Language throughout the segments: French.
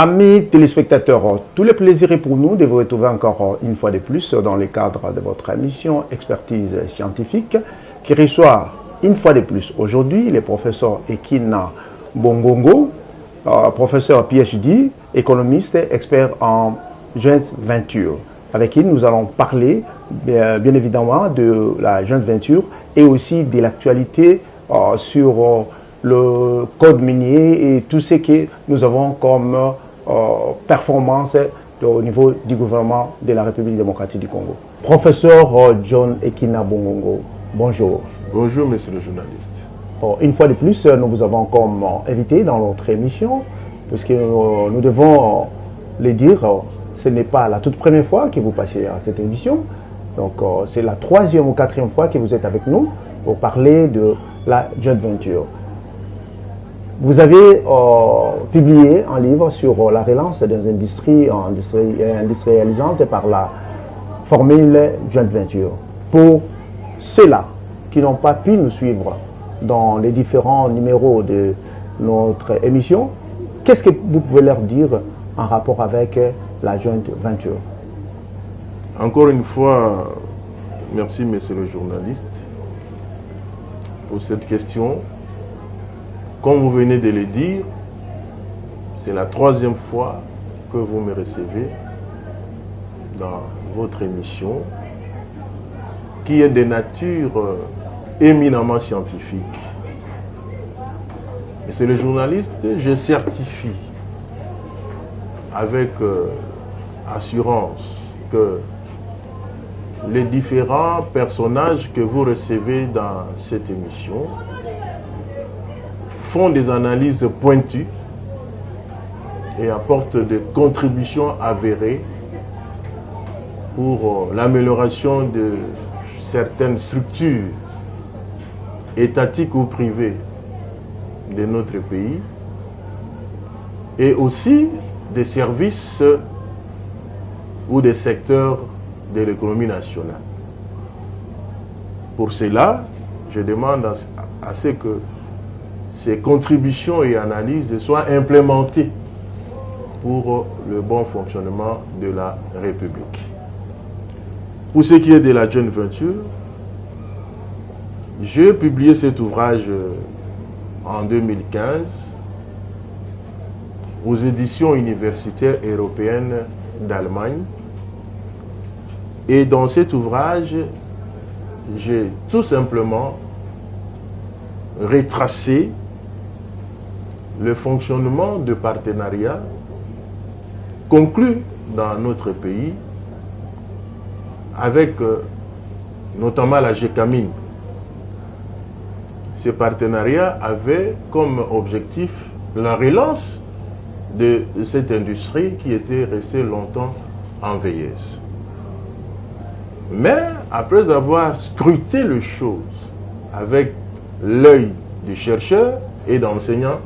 Amis téléspectateurs, tout le plaisir est pour nous de vous retrouver encore une fois de plus dans le cadre de votre émission Expertise scientifique qui reçoit une fois de plus aujourd'hui le professeur Ekina Bongongo, professeur PhD, économiste, expert en joint venture, avec qui nous allons parler bien évidemment de la joint venture et aussi de l'actualité sur le code minier et tout ce que nous avons comme performance au niveau du gouvernement de la République démocratique du Congo. Professeur John Ekina Bongongo, bonjour. Bonjour, monsieur le journaliste. Une fois de plus, nous vous avons comme invité dans notre émission, puisque nous devons le dire, ce n'est pas la toute première fois que vous passez à cette émission. Donc, c'est la 3e ou 4e fois que vous êtes avec nous pour parler de la joint venture. Vous avez publié un livre sur la relance des industries industrialisantes par la formule joint venture. Pour ceux-là qui n'ont pas pu nous suivre dans les différents numéros de notre émission, qu'est-ce que vous pouvez leur dire en rapport avec la joint venture? Encore une fois, merci, monsieur le journaliste, pour cette question. Comme vous venez de le dire, c'est la 3e fois que vous me recevez dans votre émission qui est de nature éminemment scientifique. Monsieur le journaliste, je certifie avec assurance que les différents personnages que vous recevez dans cette émission font des analyses pointues et apportent des contributions avérées pour l'amélioration de certaines structures étatiques ou privées de notre pays et aussi des services ou des secteurs de l'économie nationale. Pour cela, je demande à ce que ces contributions et analyses soient implémentées pour le bon fonctionnement de la République. Pour ce qui est de la joint venture, j'ai publié cet ouvrage en 2015 aux éditions universitaires européennes d'Allemagne. Et dans cet ouvrage, j'ai tout simplement retracé le fonctionnement de partenariats conclus dans notre pays avec notamment la GECAMINE. Ces partenariats avaient comme objectif la relance de cette industrie qui était restée longtemps en veilleuse. Mais après avoir scruté les choses avec l'œil des chercheurs et d'enseignants,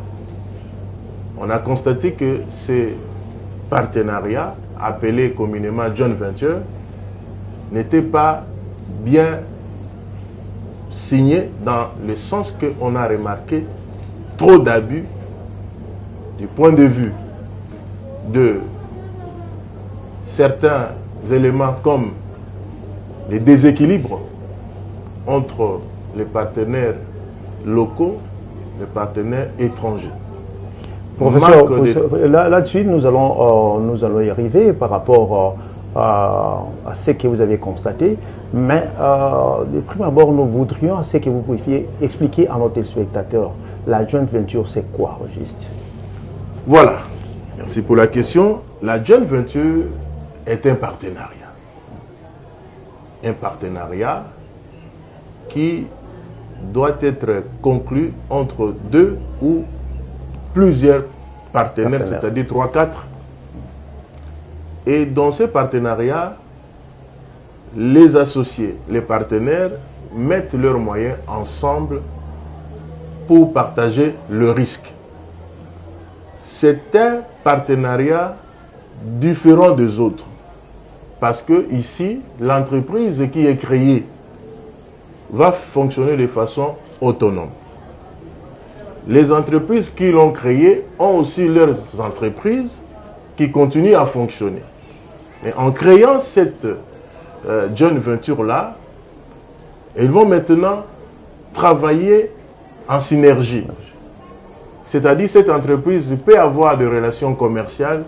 on a constaté que ces partenariats, appelés communément joint venture, n'étaient pas bien signés dans le sens qu'on a remarqué trop d'abus du point de vue de certains éléments comme les déséquilibres entre les partenaires locaux, les partenaires étrangers. Professeur, là-dessus, nous allons y arriver par rapport à ce que vous avez constaté. Mais de prime abord, nous voudrions à ce que vous puissiez expliquer à nos téléspectateurs la joint venture, c'est quoi au juste? Voilà. Merci pour la question. La joint venture est un partenariat. Un partenariat qui doit être conclu entre 2 ou plusieurs partenaires, c'est-à-dire 3-4. Et dans ces partenariats, les associés, les partenaires mettent leurs moyens ensemble pour partager le risque. C'est un partenariat différent des autres. Parce que ici, l'entreprise qui est créée va fonctionner de façon autonome. Les entreprises qui l'ont créée ont aussi leurs entreprises qui continue à fonctionner. Et en créant cette joint venture-là, ils vont maintenant travailler en synergie. C'est-à-dire cette entreprise peut avoir des relations commerciales,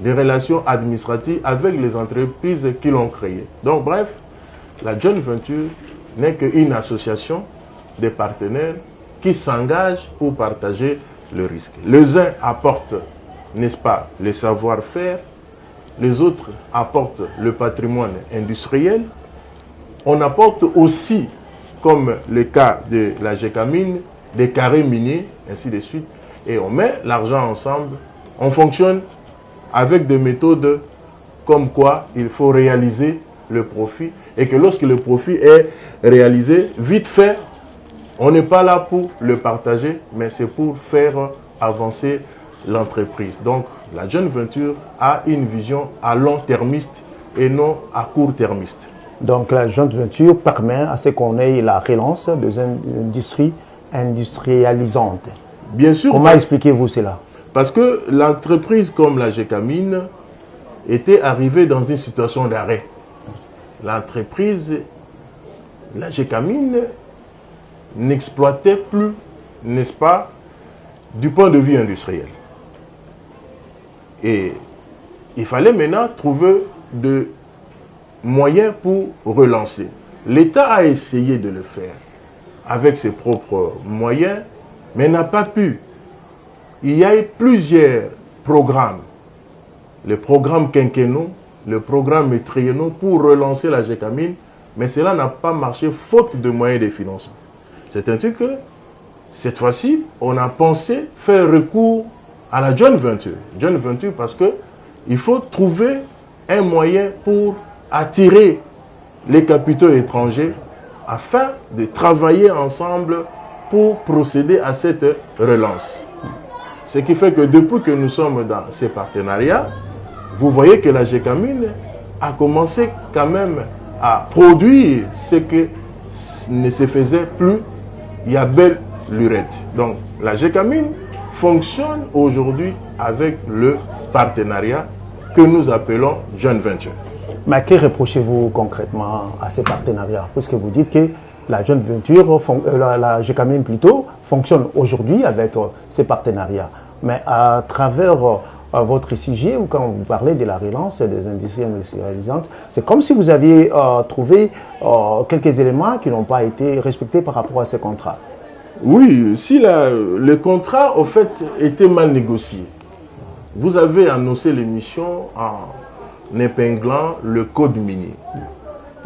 des relations administratives avec les entreprises qui l'ont créée. Donc bref, la joint venture n'est qu'une association de partenaires qui s'engagent pour partager le risque. Les uns apportent, n'est-ce pas, le savoir-faire, les autres apportent le patrimoine industriel. On apporte aussi, comme le cas de la GECAMINE, des carrés miniers, ainsi de suite, et on met l'argent ensemble. On fonctionne avec des méthodes comme quoi il faut réaliser le profit, et que lorsque le profit est réalisé, vite fait, on n'est pas là pour le partager, mais c'est pour faire avancer l'entreprise. Donc, la joint venture a une vision à long termiste et non à court termiste. Donc, la joint venture permet à ce qu'on ait la relance des industries industrialisantes. Bien sûr. Comment expliquez-vous cela? Parce que l'entreprise comme la GECAMINE était arrivée dans une situation d'arrêt. L'entreprise, la GECAMINE, n'exploitait plus, n'est-ce pas, du point de vue industriel. Et il fallait maintenant trouver des moyens pour relancer. L'État a essayé de le faire avec ses propres moyens, mais n'a pas pu. Il y a eu plusieurs programmes, les programmes quinquennaux, le programme triennaux pour relancer la GECAMINE, mais cela n'a pas marché faute de moyens de financement. C'est un truc que, cette fois-ci, on a pensé faire recours à la joint venture. Joint venture parce qu'il faut trouver un moyen pour attirer les capitaux étrangers afin de travailler ensemble pour procéder à cette relance. Ce qui fait que depuis que nous sommes dans ces partenariats, vous voyez que la GECAMINE a commencé quand même à produire ce que ne se faisait plus il y a belle lurette. Donc la GECAMINE fonctionne aujourd'hui avec le partenariat que nous appelons joint venture. Mais que reprochez-vous concrètement à ces partenariats? Puisque vous dites que la joint venture, la GECAMINE plutôt, fonctionne aujourd'hui avec ces partenariats. Mais à travers votre sujet, ou quand vous parlez de la relance des industries industrialisantes, c'est comme si vous aviez trouvé quelques éléments qui n'ont pas été respectés par rapport à ces contrats. Oui, si le contrat, au fait, était mal négocié. Vous avez annoncé l'émission en épinglant le code minier.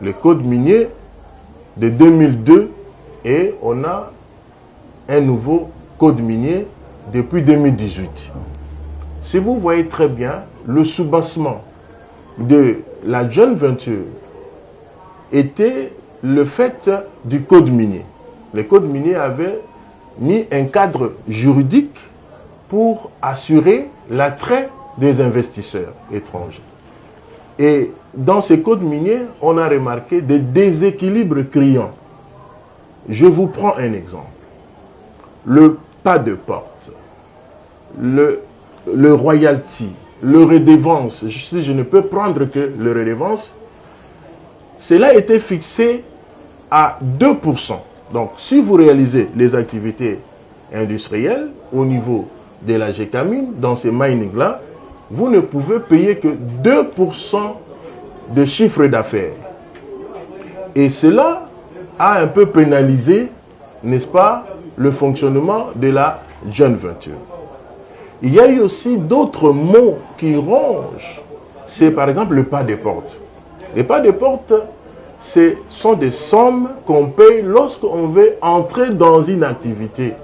Le code minier de 2002, et on a un nouveau code minier depuis 2018. Si vous voyez très bien, le soubassement de la joint venture était le fait du code minier. Le code minier avait mis un cadre juridique pour assurer l'attrait des investisseurs étrangers. Et dans ces codes miniers, on a remarqué des déséquilibres criants. Je vous prends un exemple. Le pas de porte, le royalty, le redevance, si je ne peux prendre que le redevance, cela a été fixé à 2%. Donc, si vous réalisez les activités industrielles au niveau de la GECAMINE, dans ces mining-là, vous ne pouvez payer que 2% de chiffre d'affaires. Et cela a un peu pénalisé, n'est-ce pas, le fonctionnement de la joint venture. Il y a eu aussi d'autres mots qui rongent. C'est par exemple le pas des portes. Les pas des portes, ce sont des sommes qu'on paye lorsqu'on veut entrer dans une activité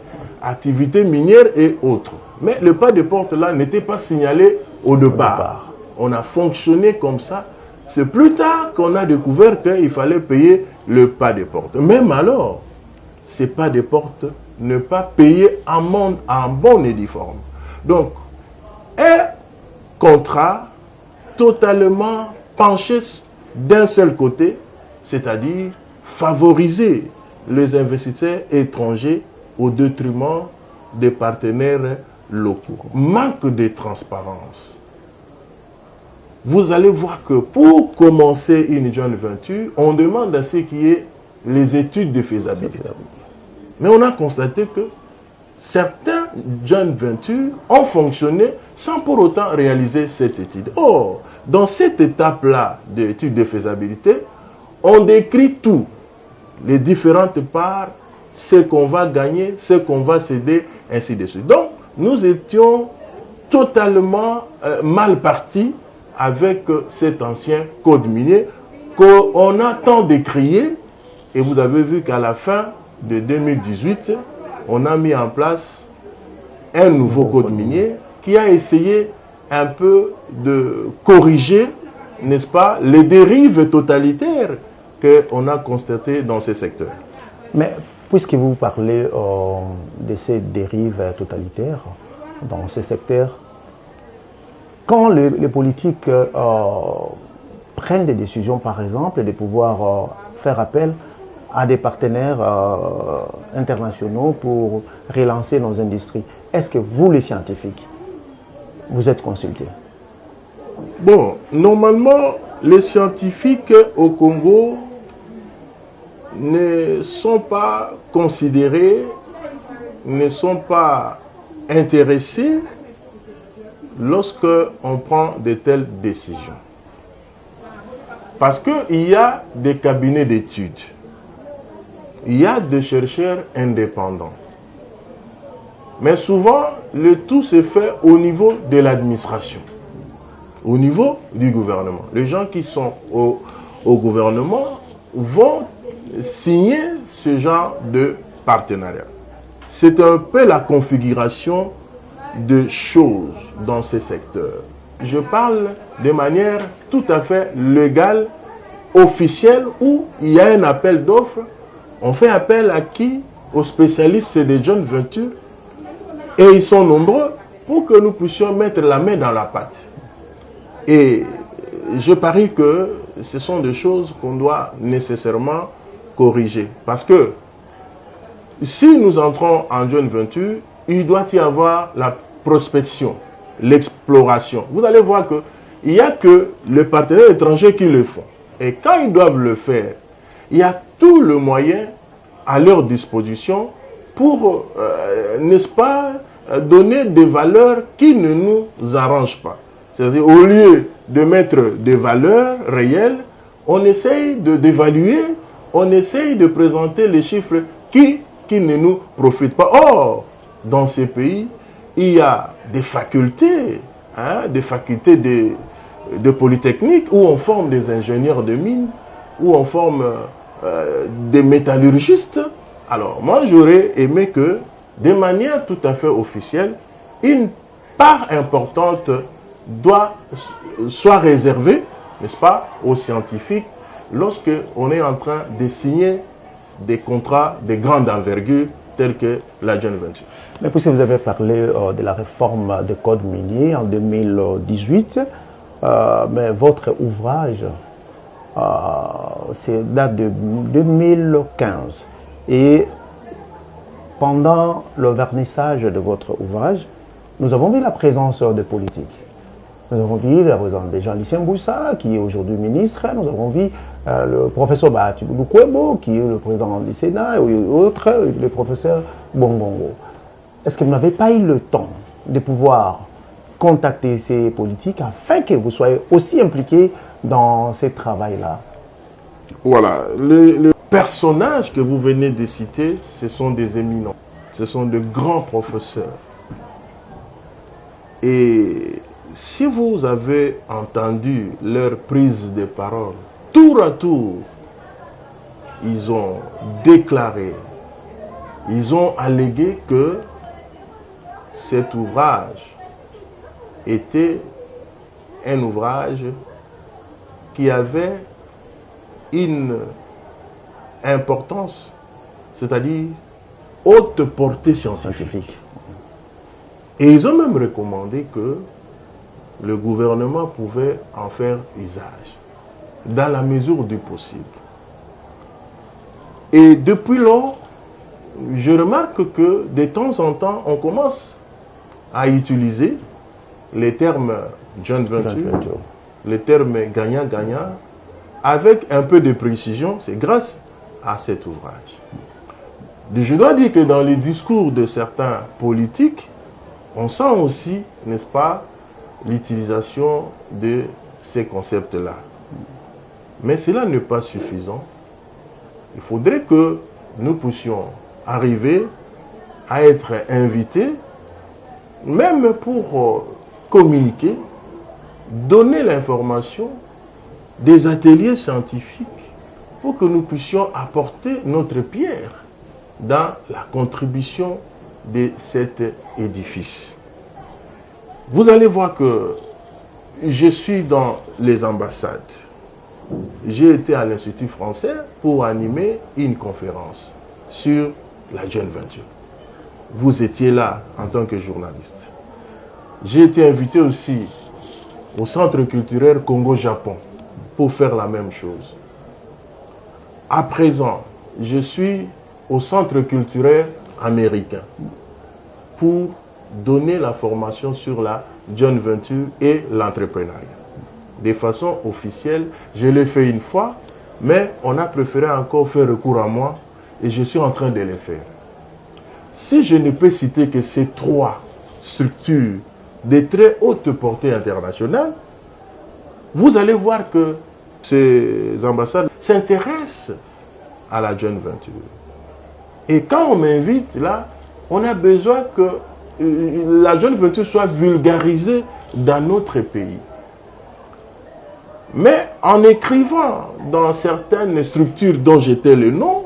minière et autres. Mais le pas de porte là n'était pas signalé au départ. On a fonctionné comme ça. C'est plus tard qu'on a découvert qu'il fallait payer le pas de porte. Même alors, ces pas de porte ne pas payer en bonne et due forme. Donc, un contrat totalement penché d'un seul côté, c'est-à-dire favoriser les investisseurs étrangers au détriment des partenaires locaux. Manque de transparence. vous allez voir que pour commencer une joint venture, on demande à ce qu'il y ait les études de faisabilité. Mais on a constaté que certains joint ventures ont fonctionné sans pour autant réaliser cette étude. Or, dans cette étape-là d'étude de faisabilité, on décrit tout, les différentes parts, ce qu'on va gagner, ce qu'on va céder, ainsi de suite. Donc, nous étions totalement mal partis avec cet ancien code minier qu'on a tant décrié. Et vous avez vu qu'à la fin de 2018, on a mis en place un nouveau code minier qui a essayé un peu de corriger, n'est-ce pas, les dérives totalitaires qu'on a constatées dans ces secteurs. Mais puisque vous parlez de ces dérives totalitaires dans ces secteurs, quand les politiques prennent des décisions, par exemple, de pouvoir faire appel à des partenaires internationaux pour relancer nos industries, est-ce que vous, les scientifiques, vous êtes consultés? Bon, normalement, les scientifiques au Congo ne sont pas considérés, ne sont pas intéressés lorsque on prend de telles décisions. Parce qu'il y a des cabinets d'études, il y a des chercheurs indépendants. Mais souvent, le tout se fait au niveau de l'administration, au niveau du gouvernement. Les gens qui sont au gouvernement vont signer ce genre de partenariat. C'est un peu la configuration de choses dans ces secteurs. Je parle de manière tout à fait légale, officielle, où il y a un appel d'offres. On fait appel à qui? Aux spécialistes des joint ventures. Et ils sont nombreux pour que nous puissions mettre la main dans la pâte. Et je parie que ce sont des choses qu'on doit nécessairement corriger. Parce que si nous entrons en joint venture, il doit y avoir la prospection, l'exploration. Vous allez voir qu'il n'y a que les partenaires étrangers qui le font. Et quand ils doivent le faire, il y a tout le moyen à leur disposition pour, n'est-ce pas, donner des valeurs qui ne nous arrangent pas. C'est-à-dire, au lieu de mettre des valeurs réelles, on essaye d'évaluer, on essaye de présenter les chiffres qui ne nous profitent pas. Or, dans ces pays, il y a des facultés, des facultés de polytechnique où on forme des ingénieurs de mines, où on forme des métallurgistes. Alors, moi, j'aurais aimé que, de manière tout à fait officielle, une part importante soit réservée, n'est-ce pas, aux scientifiques, lorsque on est en train de signer des contrats de grande envergure, tels que la joint venture. Mais puisque vous avez parlé de la réforme du code minier en 2018, mais votre ouvrage date de 2015. Et pendant le vernissage de votre ouvrage, nous avons vu la présence de politiques. Nous avons vu la présence de Jean-Lucien Boussa, qui est aujourd'hui ministre. Nous avons vu le professeur Bahatibou Kwebo, qui est le président du Sénat, et autres, le professeur Bongongo. Est-ce que vous n'avez pas eu le temps de pouvoir contacter ces politiques afin que vous soyez aussi impliqués dans ce travail-là? Voilà. Les personnages que vous venez de citer, ce sont des éminents. Ce sont de grands professeurs. Et si vous avez entendu leur prise de parole, tour à tour, ils ont déclaré, ils ont allégué que cet ouvrage était un ouvrage qui avait une importance, c'est-à-dire haute portée scientifique. Et ils ont même recommandé que le gouvernement pouvait en faire usage, dans la mesure du possible. Et depuis lors, je remarque que de temps en temps, on commence à utiliser les termes joint venture le terme gagnant-gagnant, avec un peu de précision, c'est grâce à cet ouvrage. Je dois dire que dans les discours de certains politiques, on sent aussi, n'est-ce pas, l'utilisation de ces concepts-là. Mais cela n'est pas suffisant. Il faudrait que nous puissions arriver à être invités, même pour communiquer, donner l'information, des ateliers scientifiques, pour que nous puissions apporter notre pierre dans la contribution de cet édifice. Vous allez voir que je suis dans les ambassades. J'ai été à l'Institut français pour animer une conférence sur la joint venture. Vous étiez là en tant que journaliste. J'ai été invité aussi au Centre culturel Congo-Japon pour faire la même chose. À présent, je suis au Centre culturel américain pour donner la formation sur la joint venture et l'entrepreneuriat. De façon officielle, je l'ai fait une fois, mais on a préféré encore faire recours à moi et je suis en train de le faire. Si je ne peux citer que ces trois structures de très haute portée internationale, vous allez voir que ces ambassades s'intéressent à la joint venture. Et quand on m'invite là, on a besoin que la joint venture soit vulgarisée dans notre pays. Mais en écrivant dans certaines structures dont j'étais le nom,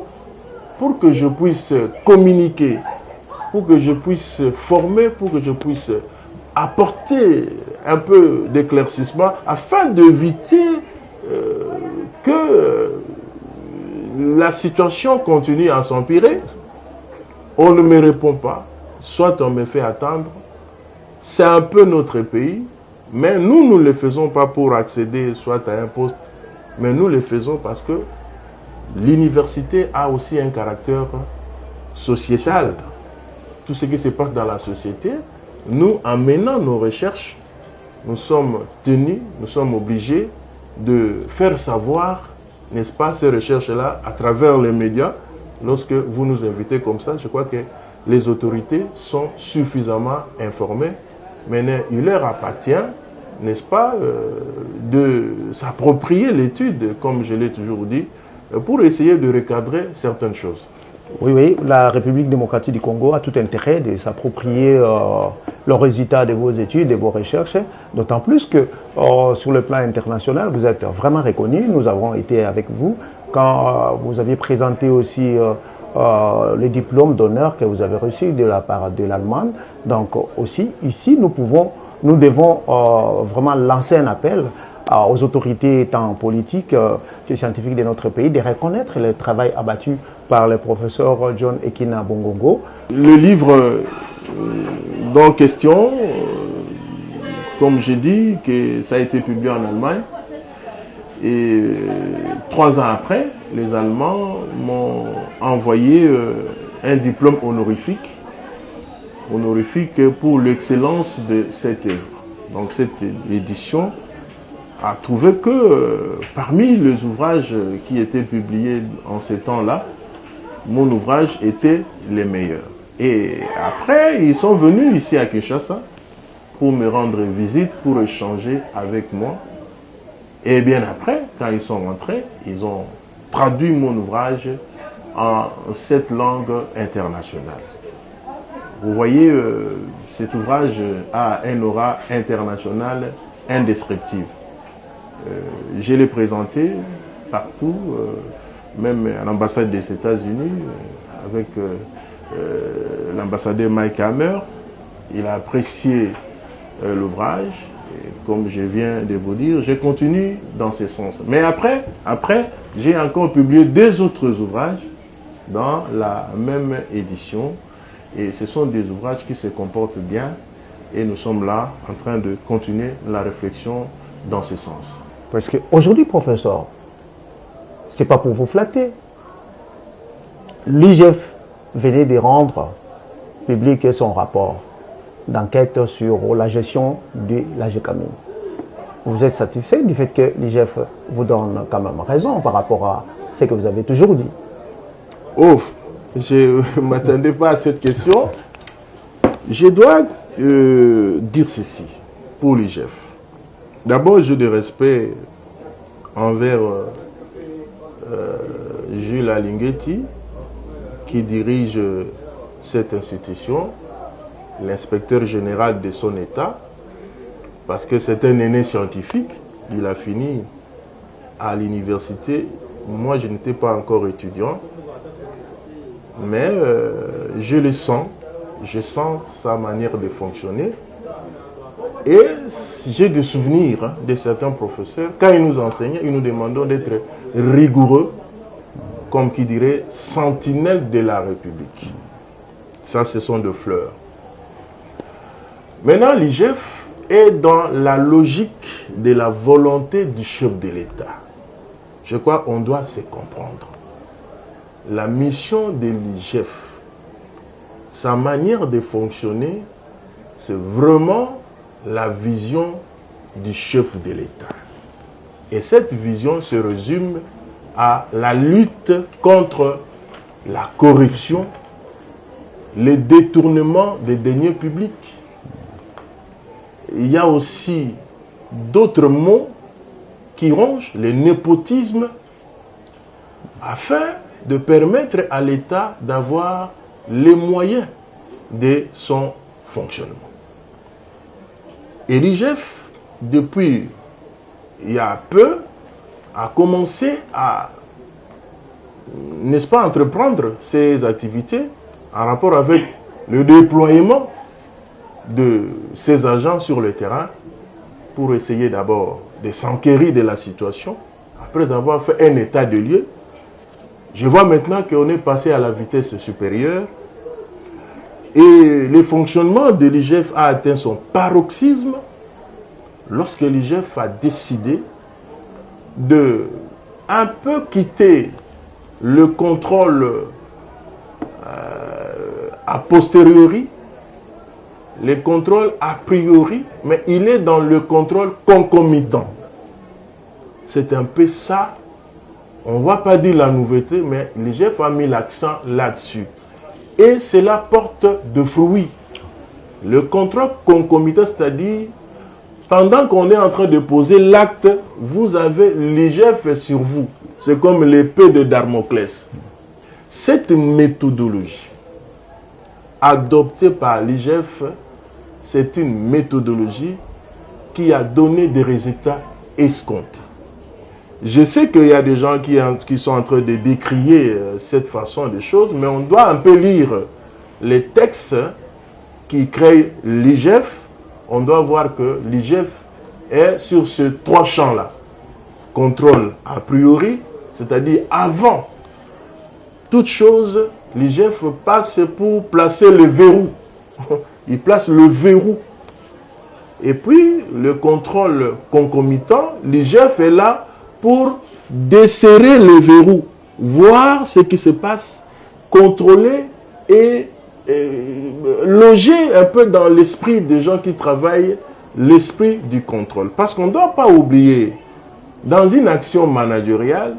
pour que je puisse communiquer, pour que je puisse former, pour que je puisse apporter un peu d'éclaircissement afin d'éviter que la situation continue à s'empirer, on ne me répond pas, soit on me fait attendre. C'est un peu notre pays, mais nous ne le faisons pas pour accéder soit à un poste, mais nous le faisons parce que l'université a aussi un caractère sociétal. Tout ce qui se passe dans la société, nous, en menant nos recherches, nous sommes tenus, nous sommes obligés de faire savoir, n'est-ce pas, ces recherches-là à travers les médias. Lorsque vous nous invitez comme ça, je crois que les autorités sont suffisamment informées. Maintenant, il leur appartient, n'est-ce pas, de s'approprier l'étude, comme je l'ai toujours dit, pour essayer de recadrer certaines choses. Oui, la République démocratique du Congo a tout intérêt de s'approprier le résultat de vos études, de vos recherches, d'autant plus que sur le plan international, vous êtes vraiment reconnu. Nous avons été avec vous quand vous aviez présenté aussi les diplômes d'honneur que vous avez reçus de la part de l'Allemagne. Donc aussi, ici, nous devons vraiment lancer un appel aux autorités tant politiques que scientifiques de notre pays de reconnaître le travail abattu par le professeur John Ekina Bongongo. Le livre en question, comme j'ai dit, que ça a été publié en Allemagne. Et 3 ans après, les Allemands m'ont envoyé un diplôme honorifique pour l'excellence de cette œuvre. Donc cette édition a trouvé que parmi les ouvrages qui étaient publiés en ces temps-là, mon ouvrage était le meilleur. Et après, ils sont venus ici à Kinshasa pour me rendre visite, pour échanger avec moi. Et bien après, quand ils sont rentrés, ils ont traduit mon ouvrage en 7 langues internationales. Vous voyez, cet ouvrage a un aura international indescriptible. Je l'ai présenté partout, même à l'ambassade des États-Unis, avec l'ambassadeur Mike Hammer. Il a apprécié l'ouvrage. Et comme je viens de vous dire, je continue dans ce sens. Mais après j'ai encore publié 2 autres ouvrages dans la même édition. Et ce sont des ouvrages qui se comportent bien. Et nous sommes là en train de continuer la réflexion dans ce sens. Parce qu'aujourd'hui, professeur, ce n'est pas pour vous flatter. L'IGF venait de rendre public son rapport d'enquête sur la gestion de la GECAMIN. vous êtes satisfait du fait que l'IGF vous donne quand même raison par rapport à ce que vous avez toujours dit? Oh, je ne m'attendais pas à cette question. Je dois dire ceci pour l'IGF. D'abord, j'ai du respect envers Jules Alinghetti, qui dirige cette institution, l'inspecteur général de son État, parce que c'est un aîné scientifique. Il a fini à l'université. Moi, je n'étais pas encore étudiant, mais je le sens. Je sens sa manière de fonctionner. Et j'ai des souvenirs de certains professeurs. Quand ils nous enseignaient, ils nous demandaient d'être rigoureux, comme qui dirait, sentinelle de la République. Ça, ce sont de fleurs. Maintenant, l'IGF est dans la logique de la volonté du chef de l'État. Je crois qu'on doit se comprendre. La mission de l'IGF, sa manière de fonctionner, c'est vraiment la vision du chef de l'État. Et cette vision se résume à la lutte contre la corruption, le détournement des deniers publics. Il y a aussi d'autres mots qui rongent le népotisme afin de permettre à l'État d'avoir les moyens de son fonctionnement. Et l'IGF, depuis il y a peu, a commencé à, n'est-ce pas, entreprendre ses activités en rapport avec le déploiement de ses agents sur le terrain pour essayer d'abord de s'enquérir de la situation. Après avoir fait un état de lieu, je vois maintenant qu'on est passé à la vitesse supérieure et le fonctionnement de l'IGF a atteint son paroxysme lorsque l'IGF a décidé de un peu quitter le contrôle a posteriori, le contrôle a priori, mais il est dans le contrôle concomitant. C'est un peu ça. On ne va pas dire la nouveauté, mais l'IGF a mis l'accent là-dessus. Et cela porte de fruits. Le contrôle concomitant, c'est-à-dire, pendant qu'on est en train de poser l'acte, vous avez l'IGF sur vous. C'est comme l'épée de Damoclès. Cette méthodologie adoptée par l'IGF, c'est une méthodologie qui a donné des résultats escomptés. Je sais qu'il y a des gens qui sont en train de décrier cette façon de choses, mais on doit un peu lire les textes qui créent l'IGF. On doit voir que l'IGF est sur ces trois champs-là. Contrôle a priori, c'est-à-dire avant toute chose, l'IGF passe pour placer le verrou. Il place le verrou. Et puis, le contrôle concomitant, l'IGF est là pour desserrer le verrou, voir ce qui se passe, contrôler et loger un peu dans l'esprit des gens qui travaillent, l'esprit du contrôle. Parce qu'on ne doit pas oublier, dans une action managériale,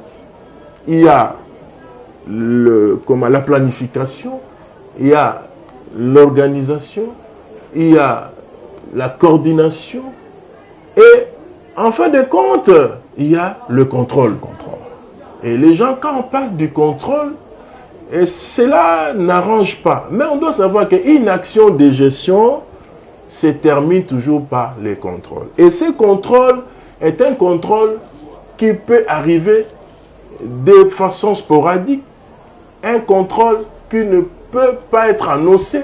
il y a la planification, il y a l'organisation, il y a la coordination et en fin de compte, il y a le contrôle. Et les gens, quand on parle du contrôle, et cela n'arrange pas. Mais on doit savoir qu'une action de gestion se termine toujours par les contrôles. Et ce contrôle est un contrôle qui peut arriver de façon sporadique, un contrôle qui ne peut pas être annoncé,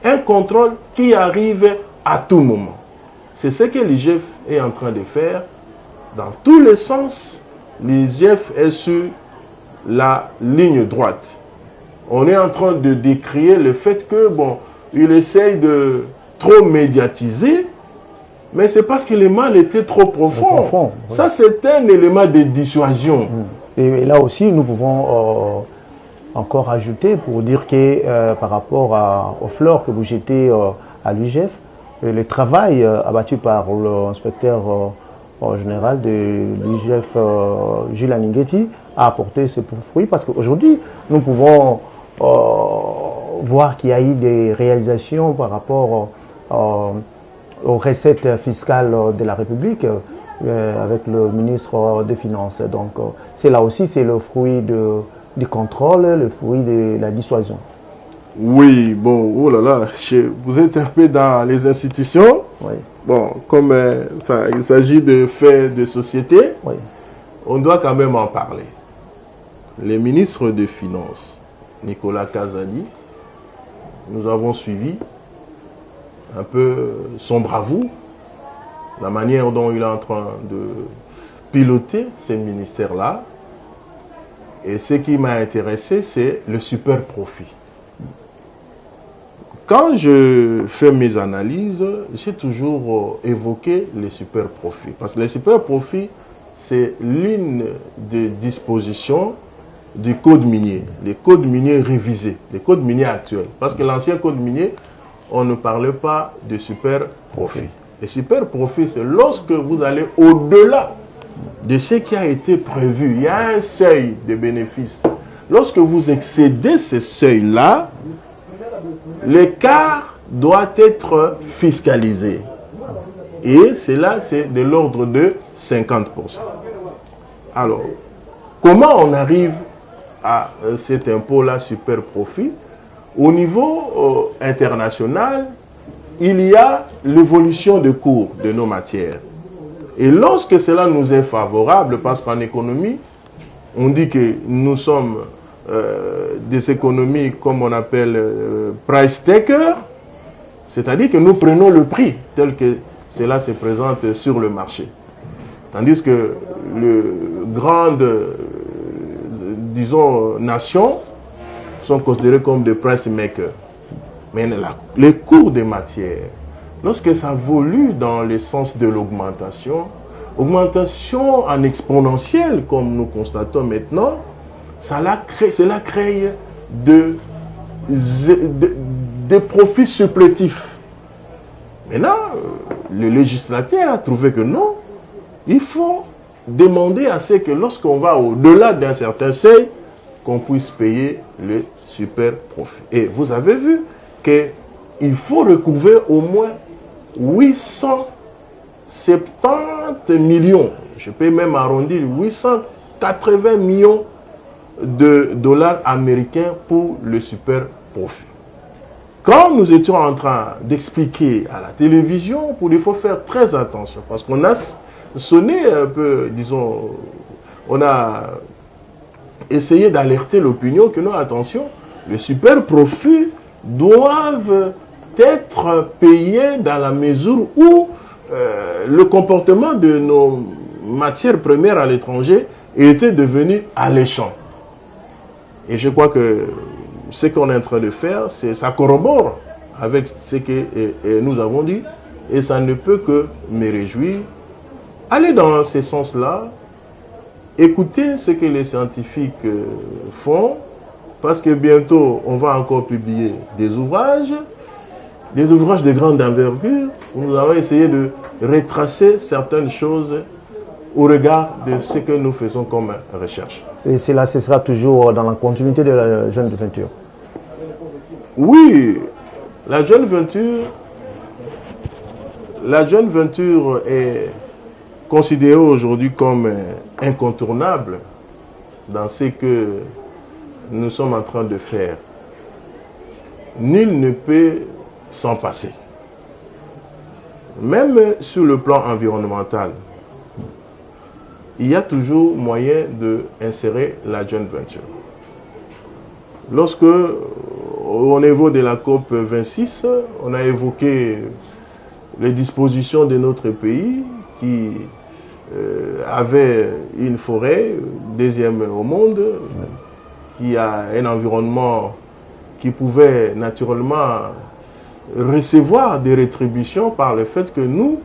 un contrôle qui arrive à tout moment. C'est ce que l'IGF est en train de faire. Dans tous les sens, l'IGF est sur la ligne droite. On est en train de décrire le fait que, bon, il essaye de trop médiatiser, mais c'est parce que le mal était trop profond. Oui. Ça, c'est un élément de dissuasion. Et là aussi, nous pouvons encore ajouter pour dire que par rapport aux fleurs que vous jetez à l'IGF, le travail abattu par l'inspecteur général de l'IGF, Jules Aningueti, a apporté ce fruit parce qu'aujourd'hui, nous pouvons voir qu'il y a eu des réalisations par rapport aux recettes fiscales de la République avec le ministre des Finances. Donc, c'est là aussi, c'est le fruit du contrôle, le fruit de la dissuasion. Oui, bon, oh là là, vous êtes un peu dans les institutions. Oui. Bon, comme il s'agit de faits de société, Oui. on doit quand même en parler. Les ministres des Finances, Nicolas Kazadi, nous avons suivi un peu son bravoure, la manière dont il est en train de piloter ces ministères-là. Et ce qui m'a intéressé, c'est le super profit. Quand je fais mes analyses, j'ai toujours évoqué les super profits. Parce que les super profits, c'est l'une des dispositions du code minier, les codes miniers révisés, les codes miniers actuels. Parce que l'ancien code minier, on ne parlait pas de super profit. Et super profit, c'est lorsque vous allez au-delà de ce qui a été prévu. Il y a un seuil de bénéfices. Lorsque vous excédez ce seuil-là, l'écart doit être fiscalisé. Et cela, c'est de l'ordre de 50%. Alors, comment on arrive à cet impôt-là, super profit? Au niveau international, il y a l'évolution des cours de nos matières. Et lorsque cela nous est favorable, parce qu'en économie, on dit que nous sommes des économies comme on appelle price taker, c'est-à-dire que nous prenons le prix tel que cela se présente sur le marché. Tandis que les grandes, disons, nations sont considérées comme des price makers. Mais les cours des matières, lorsque ça évolue dans le sens de l'augmentation, augmentation en exponentielle, comme nous constatons maintenant, cela crée des profits supplétifs. Maintenant, le législateur a trouvé que non, il faut demander à ce que lorsqu'on va au-delà d'un certain seuil, qu'on puisse payer le super profit. Et vous avez vu qu'il faut recouvrir au moins 870 millions, je peux même arrondir, 880 millions de dollars américains pour le super profit. Quand nous étions en train d'expliquer à la télévision, il faut faire très attention, parce qu'on a sonné un peu, disons, on a essayé d'alerter l'opinion que non, attention, les super profits doivent être payés dans la mesure où le comportement de nos matières premières à l'étranger était devenu alléchant. Et je crois que ce qu'on est en train de faire, ça corrobore avec ce que nous avons dit, et ça ne peut que me réjouir. Allez dans ce sens-là, écoutez ce que les scientifiques font, parce que bientôt, on va encore publier des ouvrages de grande envergure, où nous allons essayer de retracer certaines choses au regard de ce que nous faisons comme recherche. Et cela, ce sera toujours dans la continuité de la jeune venture. Oui, la jeune venture est considérée aujourd'hui comme incontournable dans ce que nous sommes en train de faire. Nul ne peut s'en passer. Même sur le plan environnemental, il y a toujours moyen d'insérer la joint venture. Lorsque, au niveau de la COP 26, on a évoqué les dispositions de notre pays qui avait une forêt, deuxième au monde, qui a un environnement qui pouvait naturellement recevoir des rétributions par le fait que nous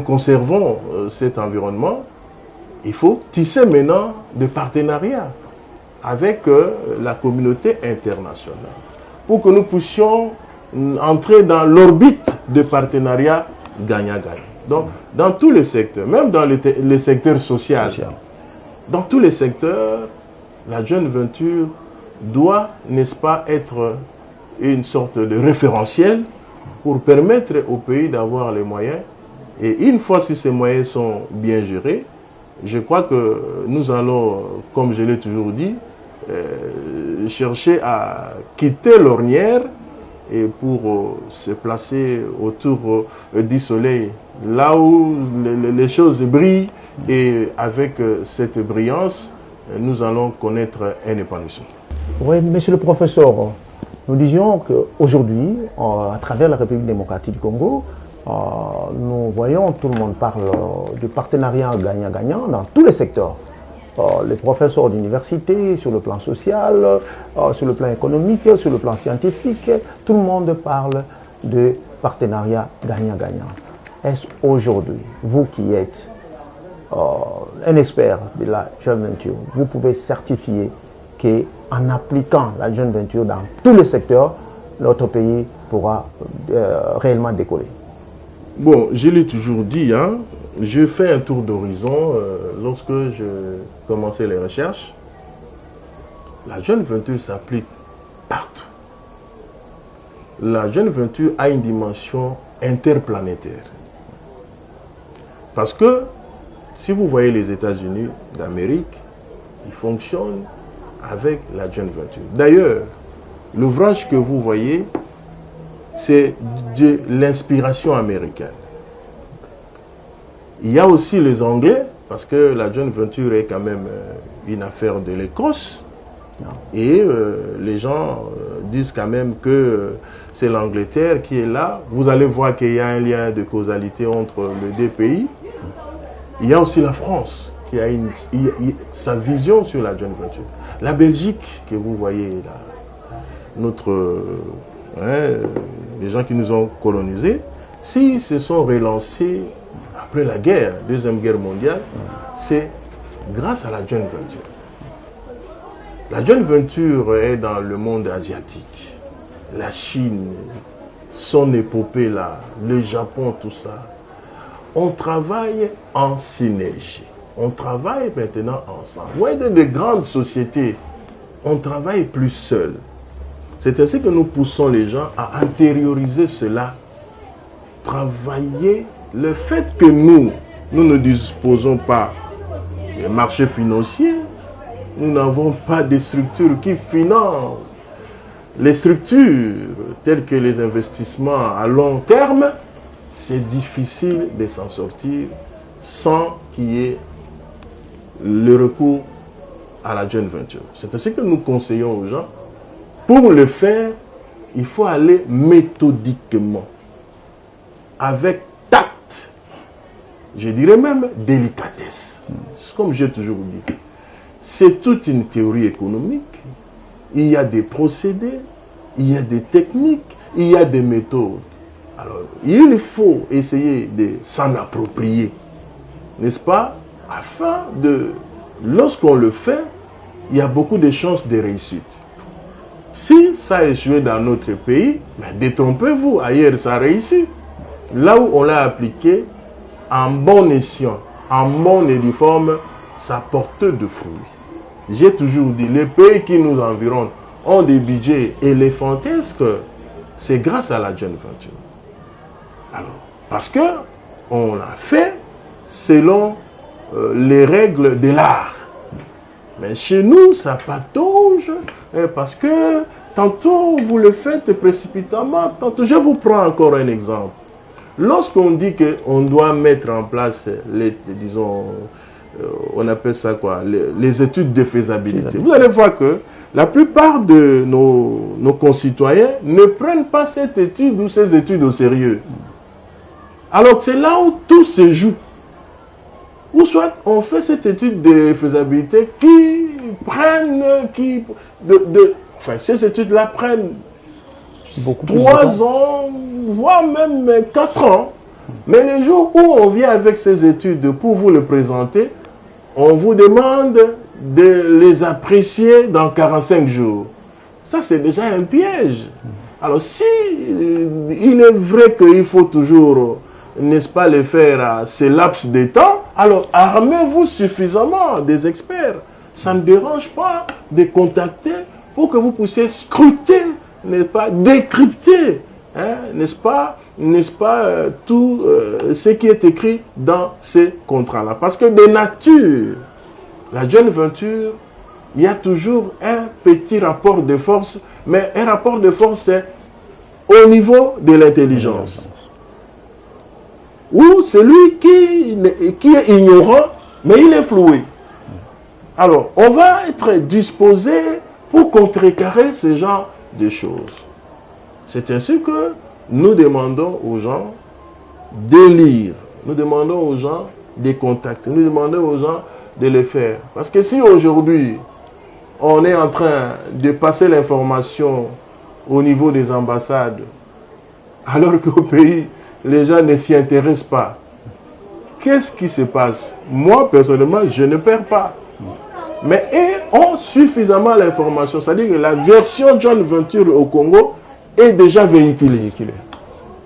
conservons cet environnement. Il faut tisser maintenant des partenariats avec la communauté internationale pour que nous puissions entrer dans l'orbite de partenariats gagnant-gagnant. Donc, dans tous les secteurs, même dans les secteurs sociaux, dans tous les secteurs, la jeune venture doit, n'est-ce pas, être une sorte de référentiel pour permettre au pays d'avoir les moyens. Et une fois si ces moyens sont bien gérés, je crois que nous allons, comme je l'ai toujours dit, chercher à quitter l'ornière et pour se placer autour du soleil, là où les choses brillent, et avec cette brillance, nous allons connaître un épanouissement. Oui, monsieur le professeur, nous disions qu'aujourd'hui, à travers la République démocratique du Congo, nous voyons, tout le monde parle du partenariat gagnant-gagnant dans tous les secteurs. Les professeurs d'université, sur le plan social, sur le plan économique, sur le plan scientifique, tout le monde parle de partenariat gagnant-gagnant. Est-ce aujourd'hui, vous qui êtes un expert de la jeune venture, vous pouvez certifier qu'en appliquant la jeune venture dans tous les secteurs, notre pays pourra réellement décoller? Bon, je l'ai toujours dit, hein, je fais un tour d'horizon lorsque je commençais les recherches. La jeune venture s'applique partout. La jeune venture a une dimension interplanétaire. Parce que, si vous voyez les États-Unis d'Amérique, ils fonctionnent avec la jeune venture. D'ailleurs, l'ouvrage que vous voyez, c'est de l'inspiration américaine. Il y a aussi les Anglais, parce que la jeune venture est quand même une affaire de l'Écosse. Et les gens disent quand même que c'est l'Angleterre qui est là. Vous allez voir qu'il y a un lien de causalité entre les deux pays. Il y a aussi la France qui a sa vision sur la jeune venture. La Belgique que vous voyez là, les gens qui nous ont colonisés, s'ils se sont relancés après la guerre, Deuxième Guerre mondiale, c'est grâce à la jeune venture. La jeune venture est dans le monde asiatique. La Chine, son épopée là, le Japon, tout ça. On travaille en synergie. On travaille maintenant ensemble. Vous voyez, dans les grandes sociétés, on travaille plus seul. C'est ainsi que nous poussons les gens à intérioriser cela. Travailler le fait que nous ne disposons pas des marchés financiers, nous n'avons pas de structures qui financent. Les structures telles que les investissements à long terme, c'est difficile de s'en sortir sans qu'il y ait le recours à la jeune venture. C'est ainsi que nous conseillons aux gens. Pour le faire, il faut aller méthodiquement, avec tact, je dirais même délicatesse. Comme j'ai toujours dit, c'est toute une théorie économique. Il y a des procédés, il y a des techniques, il y a des méthodes. Alors, il faut essayer de s'en approprier, n'est-ce pas, afin de, lorsqu'on le fait, il y a beaucoup de chances de réussite. Si ça a échoué dans notre pays, ben détrompez-vous, ailleurs ça a réussi. Là où on l'a appliqué, en bon escient, en bon et due forme, ça porte de fruits. J'ai toujours dit, les pays qui nous environnent ont des budgets éléphantesques, c'est grâce à la jeune venture. Alors, parce que on l'a fait selon les règles de l'art. Mais chez nous, ça patauge, parce que tantôt vous le faites précipitamment, tantôt, je vous prends encore un exemple. Lorsqu'on dit qu'on doit mettre en place disons, on appelle ça quoi, les études de faisabilité. Vous allez voir que la plupart de nos concitoyens ne prennent pas cette étude ou ces études au sérieux. Alors c'est là où tout se joue. Ou soit on fait cette étude de faisabilité enfin ces études-là prennent 3 ans, voire même 4 ans. Mais le jour où on vient avec ces études pour vous le présenter, on vous demande de les apprécier dans 45 jours. Ça, c'est déjà un piège. Alors, si il est vrai qu'il faut toujours n'est-ce pas, le faire à ces laps de temps, alors armez-vous suffisamment des experts. Ça ne dérange pas de contacter pour que vous puissiez scruter, n'est-ce pas, décrypter, hein, n'est-ce pas, tout ce qui est écrit dans ces contrats-là. Parce que de nature, la joint venture, il y a toujours un petit rapport de force, mais un rapport de force, c'est au niveau de l'intelligence. Ou celui qui est ignorant, mais il est floué. Alors, on va être disposé pour contrecarrer ce genre de choses. C'est ainsi que nous demandons aux gens de lire, nous demandons aux gens de contacter, nous demandons aux gens de le faire. Parce que si aujourd'hui, on est en train de passer l'information au niveau des ambassades, alors qu'au pays, les gens ne s'y intéressent pas, qu'est-ce qui se passe? Moi, personnellement, je ne perds pas. Mais ils ont suffisamment l'information. C'est-à-dire que la version joint venture au Congo est déjà véhiculée.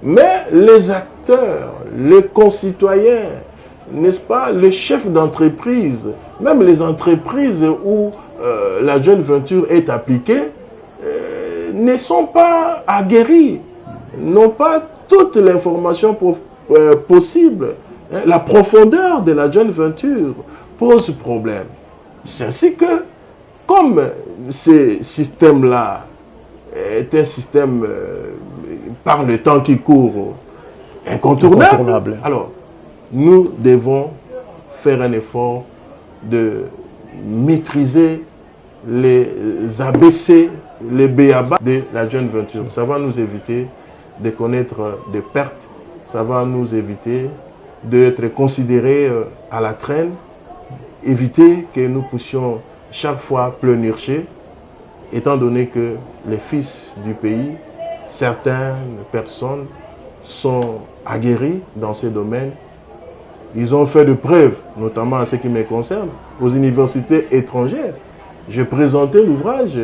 Mais les acteurs, les concitoyens, n'est-ce pas, les chefs d'entreprise, même les entreprises où la joint venture est appliquée, ne sont pas aguerris, n'ont pas toute l'information possible. La profondeur de la joint venture pose problème. C'est ainsi que, comme ce système-là est un système par le temps qui court incontournable, alors nous devons faire un effort de maîtriser les ABC, les BABA de la joint venture. Ça va nous éviter de connaître des pertes, ça va nous éviter d'être considérés à la traîne, éviter que nous puissions chaque fois pleurnicher, étant donné que les fils du pays, certaines personnes sont aguerris dans ces domaines. Ils ont fait de preuves, notamment en ce qui me concerne, aux universités étrangères. J'ai présenté l'ouvrage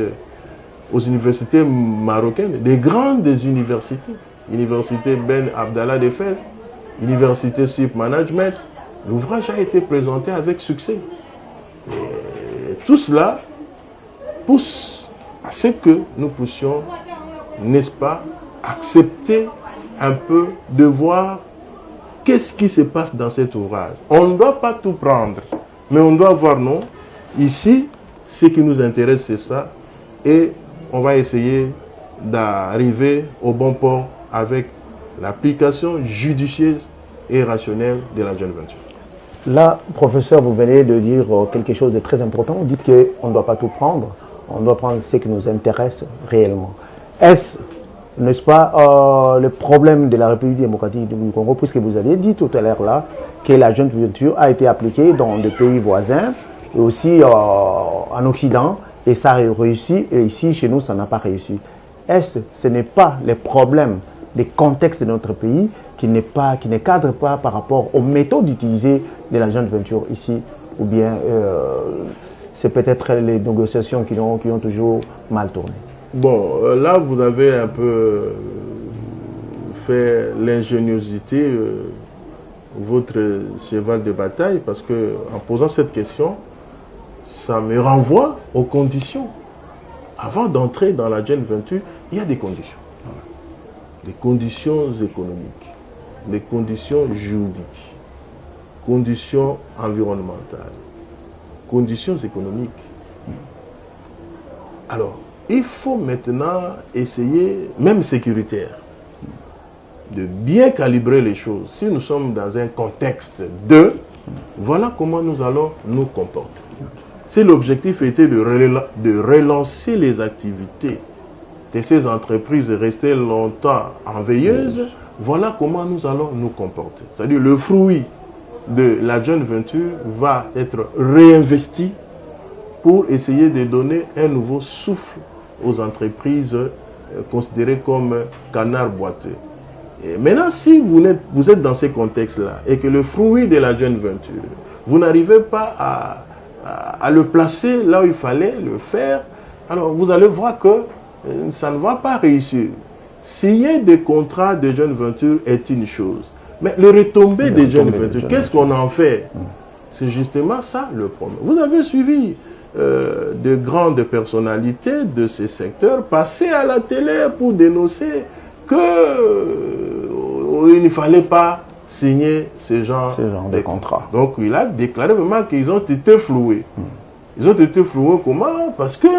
aux universités marocaines, des grandes universités. Université Ben Abdallah de Fès, Université Sup Management. L'ouvrage a été présenté avec succès. Et tout cela pousse à ce que nous puissions, n'est-ce pas, accepter un peu de voir qu'est-ce qui se passe dans cet ouvrage. On ne doit pas tout prendre, mais on doit voir, non, ici, ce qui nous intéresse, c'est ça, et on va essayer d'arriver au bon port avec l'application judicieuse et rationnelle de la joint venture. Là, professeur, vous venez de dire quelque chose de très important. Vous dites qu'on ne doit pas tout prendre, on doit prendre ce qui nous intéresse réellement. Est-ce, n'est-ce pas, le problème de la République démocratique du Congo, puisque vous aviez dit tout à l'heure là que la joint venture a été appliquée dans des pays voisins et aussi en Occident, et ça a réussi, et ici, chez nous, ça n'a pas réussi. Est-ce que ce n'est pas le problème des contextes de notre pays qui ne cadre pas par rapport aux méthodes utilisées de la joint venture ici, ou bien c'est peut-être les négociations qui ont toujours mal tourné? Bon, là vous avez un peu fait l'ingéniosité, votre cheval de bataille, parce que en posant cette question, ça me renvoie aux conditions. Avant d'entrer dans la joint venture, il y a des conditions. Des conditions économiques, des conditions juridiques, conditions environnementales, conditions économiques. Alors, il faut maintenant essayer, même sécuritaire, de bien calibrer les choses. Si nous sommes dans un contexte de, voilà comment nous allons nous comporter. Si l'objectif était de relancer les activités de ces entreprises restées longtemps en veilleuse, voilà comment nous allons nous comporter. C'est-à-dire le fruit de la joint venture va être réinvesti pour essayer de donner un nouveau souffle aux entreprises considérées comme canards boiteux. Et maintenant, si vous êtes dans ces contextes-là et que le fruit de la joint venture, vous n'arrivez pas à le placer là où il fallait le faire, alors vous allez voir que ça ne va pas réussir. Signer des contrats de joint venture est une chose, Mais les retombées des jeunes ventures, qu'est-ce qu'on en fait? C'est justement ça le problème. Vous avez suivi de grandes personnalités de ces secteurs passer à la télé pour dénoncer qu'il ne fallait pas signer ce genre de contrat. Donc il a déclaré vraiment qu'ils ont été floués. Ils ont été floués comment? Parce qu'il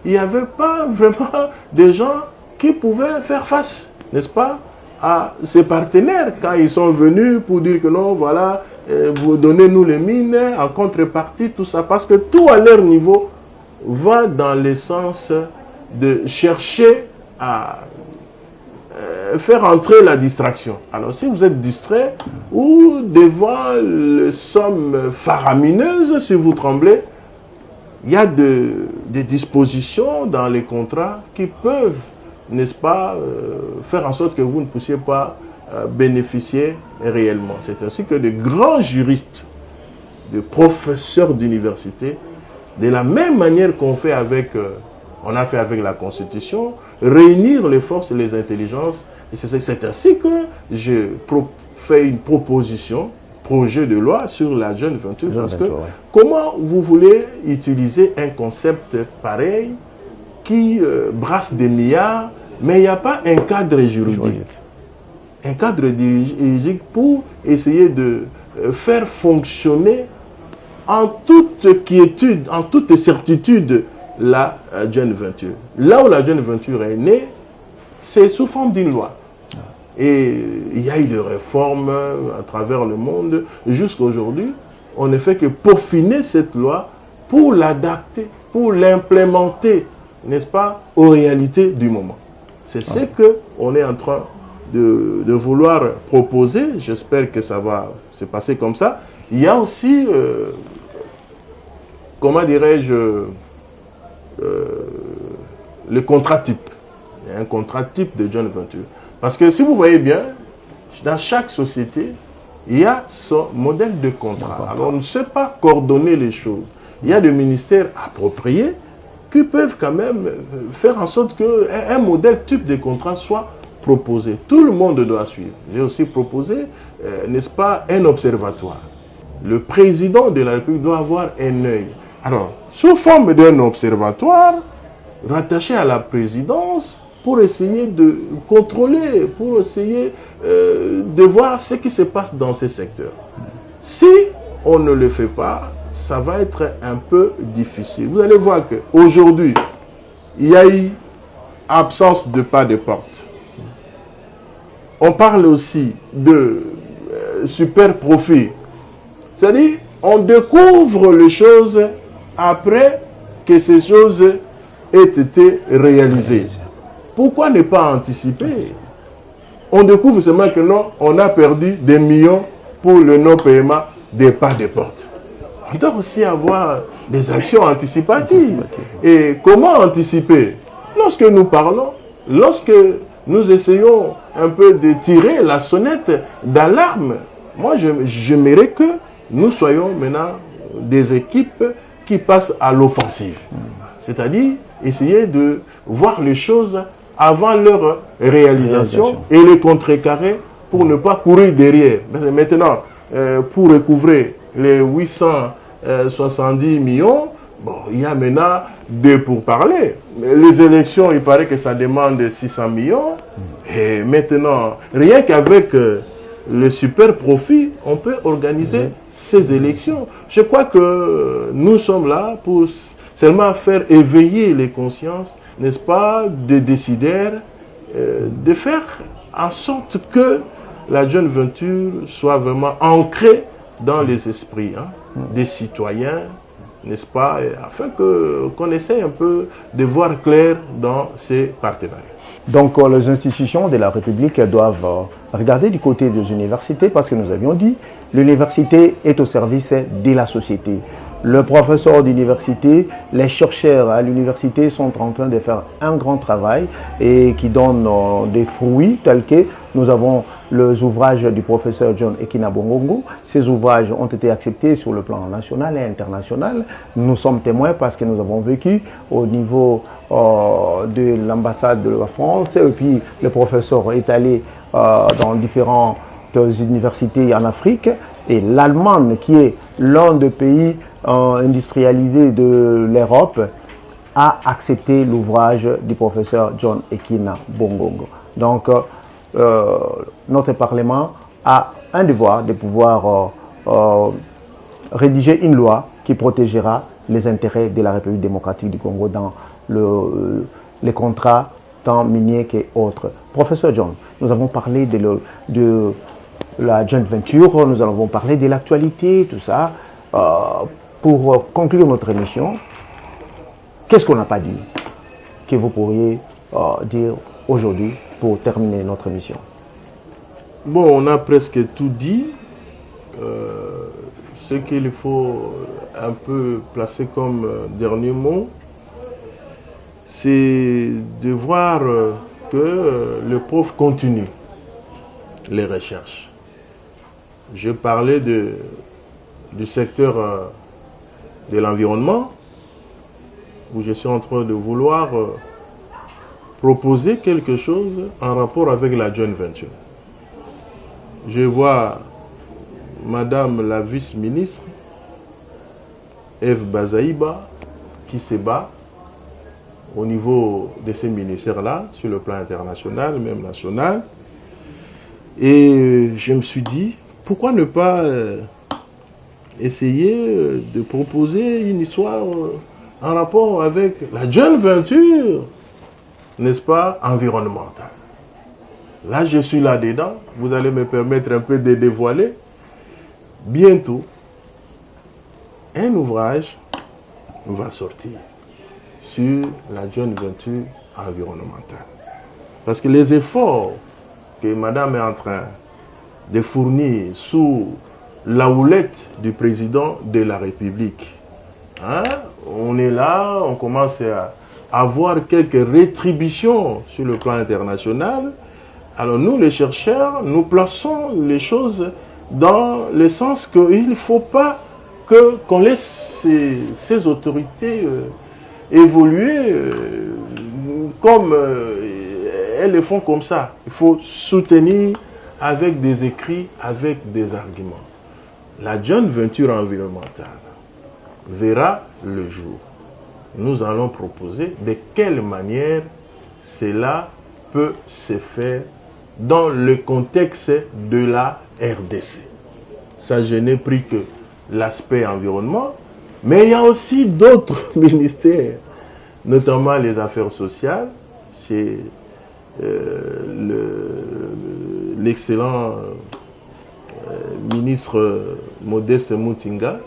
n'y avait pas vraiment des gens qui pouvaient faire face, n'est-ce pas, à ces partenaires quand ils sont venus pour dire que non, voilà, vous donnez-nous les mines en contrepartie, tout ça, parce que tout à leur niveau va dans le sens de chercher à faire entrer la distraction. Alors si vous êtes distrait ou devant les sommes faramineuses, si vous tremblez, il y a des dispositions dans les contrats qui peuvent, n'est-ce pas, faire en sorte que vous ne puissiez pas bénéficier réellement. C'est ainsi que de grands juristes, de professeurs d'université, de la même manière qu'on fait avec, on a fait avec la Constitution, réunir les forces et les intelligences. Et c'est ainsi que je fais une proposition, projet de loi sur la jeune venture. Parce que comment vous voulez utiliser un concept pareil qui brasse des milliards, mais il n'y a pas un cadre juridique. Un cadre juridique pour essayer de faire fonctionner en toute quiétude, en toute certitude, la jeune venture. Là où la jeune venture est née, c'est sous forme d'une loi. Et il y a eu des réformes à travers le monde. Jusqu'à aujourd'hui, on ne fait que peaufiner cette loi pour l'adapter, pour l'implémenter, n'est-ce pas, aux réalités du moment. C'est ce qu'on est en train de vouloir proposer. J'espère que ça va se passer comme ça. Il y a aussi, comment dirais-je, le contrat type. Il y a un contrat type de joint venture. Parce que si vous voyez bien, dans chaque société, il y a son modèle de contrat. Alors on ne sait pas coordonner les choses. Il y a des ministères appropriés qui peuvent quand même faire en sorte qu'un modèle type de contrat soit proposé. Tout le monde doit suivre. J'ai aussi proposé, n'est-ce pas, un observatoire. Le président de la République doit avoir un œil. Alors, sous forme d'un observatoire, rattaché à la présidence, pour essayer de contrôler, pour essayer de voir ce qui se passe dans ces secteurs. Si on ne le fait pas, ça va être un peu difficile. Vous allez voir qu'aujourd'hui, il y a eu absence de pas de porte. On parle aussi de super profit. C'est-à-dire, on découvre les choses après que ces choses aient été réalisées. Pourquoi ne pas anticiper? On découvre seulement que non, on a perdu des millions pour le non-paiement des pas de porte. On doit aussi avoir des actions anticipatives. Et comment anticiper? Lorsque nous parlons, lorsque nous essayons un peu de tirer la sonnette d'alarme, moi j'aimerais que nous soyons maintenant des équipes qui passent à l'offensive. C'est-à-dire essayer de voir les choses avant leur réalisation et les contrecarrer pour ne pas courir derrière. Maintenant, pour recouvrer les 870 millions, bon, il y a maintenant deux pour parler. Les élections, il paraît que ça demande 600 millions. Et maintenant, rien qu'avec le super profit, on peut organiser ces élections. Je crois que nous sommes là pour seulement faire éveiller les consciences, n'est-ce pas, des décideurs, de faire en sorte que la jeune venture soit vraiment ancrée dans les esprits des citoyens, n'est-ce pas, afin qu'on essaie un peu de voir clair dans ces partenariats. Donc les institutions de la République doivent regarder du côté des universités parce que nous avions dit l'université est au service de la société. Le professeur d'université, les chercheurs à l'université sont en train de faire un grand travail et qui donne des fruits tels que nous avons les ouvrages du professeur John Ekinabongongo. Ces ouvrages ont été acceptés sur le plan national et international. Nous sommes témoins parce que nous avons vécu au niveau de l'ambassade de la France et puis le professeur est allé dans différents universités en Afrique, et l'Allemagne, qui est l'un des pays industrialisés de l'Europe, a accepté l'ouvrage du professeur John Ekina Bongongo. Donc, notre Parlement a un devoir de pouvoir rédiger une loi qui protégera les intérêts de la République démocratique du Congo dans les contrats tant miniers qu'autres. Professeur John, nous avons parlé de la joint venture, nous avons parlé de l'actualité, tout ça. Pour conclure notre émission, qu'est-ce qu'on n'a pas dit que vous pourriez dire aujourd'hui pour terminer notre émission? Bon, on a presque tout dit. Ce qu'il faut un peu placer comme dernier mot, c'est de voir que le prof continue les recherches. Je parlais du secteur de l'environnement, où je suis en train de vouloir proposer quelque chose en rapport avec la joint venture. Je vois Madame la vice-ministre, Eve Bazaïba, qui se bat au niveau de ces ministères-là, sur le plan international, même national. Et je me suis dit, pourquoi ne pas essayer de proposer une histoire en rapport avec la joint venture, n'est-ce pas, environnementale. Là, je suis là-dedans. Vous allez me permettre un peu de dévoiler. Bientôt, un ouvrage va sortir sur la joint venture environnementale. Parce que les efforts que Madame est en train de fournir sous la houlette du président de la République, hein, on est là, on commence à avoir quelques rétributions sur le plan international. Alors nous, les chercheurs, nous plaçons les choses dans le sens qu'il ne faut pas qu'on laisse ces autorités évoluer comme elles le font comme ça. Il faut soutenir avec des écrits, avec des arguments. La joint venture environnementale verra le jour. Nous allons proposer de quelle manière cela peut se faire dans le contexte de la RDC. Ça, je n'ai pris que l'aspect environnement, mais il y a aussi d'autres ministères, notamment les affaires sociales, chez l'excellent ministre Modeste Mutinga,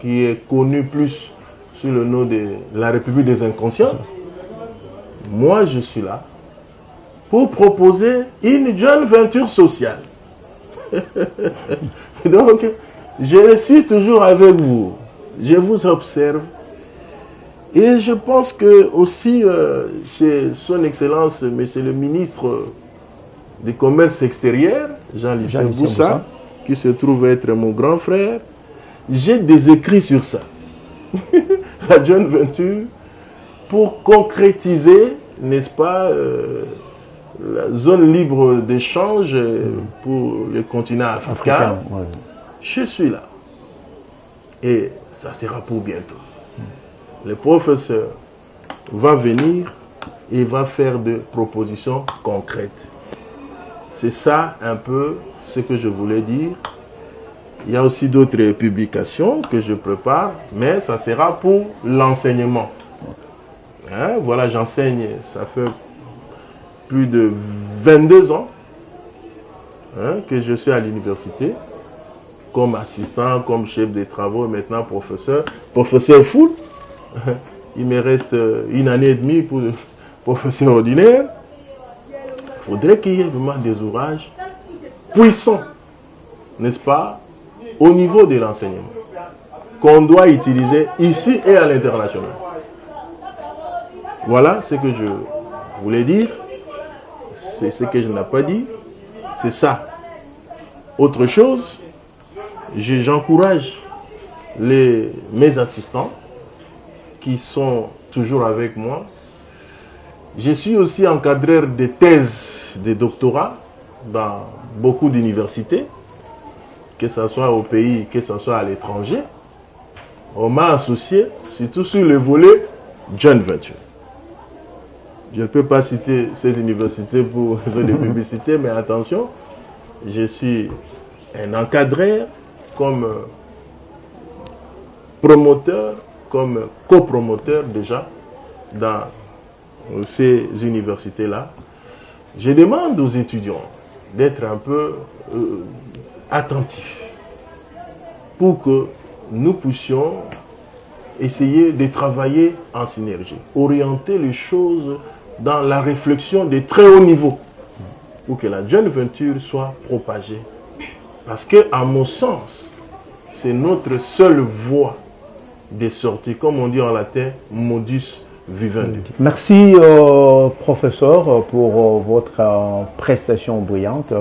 qui est connu plus sous le nom de la République des Inconscients. Moi, je suis là pour proposer une joint venture sociale. Donc, je suis toujours avec vous. Je vous observe. Et je pense que aussi, chez son Excellence, Monsieur le ministre du Commerce extérieur, Jean-Lucien Boussa, qui se trouve être mon grand frère, j'ai des écrits sur ça. La joint venture, pour concrétiser, n'est-ce pas, la zone libre d'échange pour le continent africain. Ouais. Je suis là. Et ça sera pour bientôt. Le professeur va venir et va faire des propositions concrètes. C'est ça un peu ce que je voulais dire. Il y a aussi d'autres publications que je prépare, mais ça sera pour l'enseignement. Hein? Voilà, j'enseigne, ça fait plus de 22 ans que je suis à l'université, comme assistant, comme chef de travaux, maintenant professeur. Professeur full. Il me reste une année et demie pour le professeur ordinaire. Il faudrait qu'il y ait vraiment des ouvrages puissants, n'est-ce pas, au niveau de l'enseignement, qu'on doit utiliser ici et à l'international. Voilà ce que je voulais dire. C'est ce que je n'ai pas dit. C'est ça. Autre chose, j'encourage mes assistants qui sont toujours avec moi. Je suis aussi encadreur de thèses de doctorat dans beaucoup d'universités, que ce soit au pays, que ce soit à l'étranger. On m'a associé, surtout sur le volet joint venture. Je ne peux pas citer ces universités pour raison de publicité, mais attention, je suis un encadreur comme promoteur, comme copromoteur déjà dans ces universités-là. Je demande aux étudiants d'être un peu attentifs pour que nous puissions essayer de travailler en synergie, orienter les choses dans la réflexion de très haut niveau pour que la joint venture soit propagée. Parce que, à mon sens, c'est notre seule voie de sortie, comme on dit en latin, modus vivendi. Merci, professeur, pour votre prestation brillante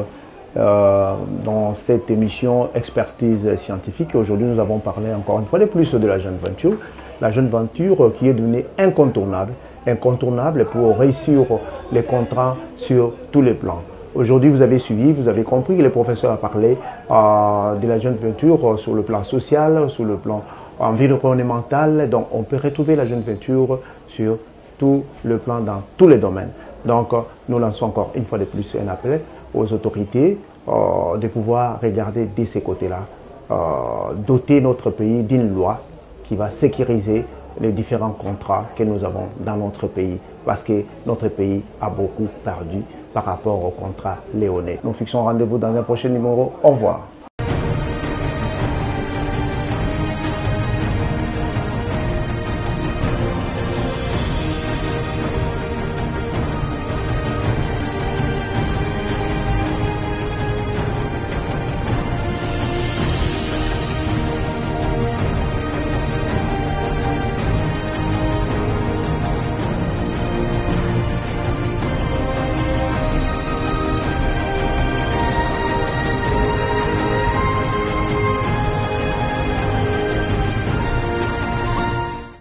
dans cette émission Expertise scientifique. Aujourd'hui, nous avons parlé encore une fois de plus de la joint venture. La joint venture qui est devenue incontournable pour réussir les contrats sur tous les plans. Aujourd'hui, vous avez suivi, vous avez compris que le professeur a parlé de la joint venture sur le plan social, sur le plan environnemental. Donc, on peut retrouver la joint venture sur tout le plan, dans tous les domaines. Donc, nous lançons encore une fois de plus un appel aux autorités de pouvoir regarder de ces côtés-là, doter notre pays d'une loi qui va sécuriser les différents contrats que nous avons dans notre pays, parce que notre pays a beaucoup perdu par rapport aux contrats léonais. Nous fixons rendez-vous dans un prochain numéro. Au revoir.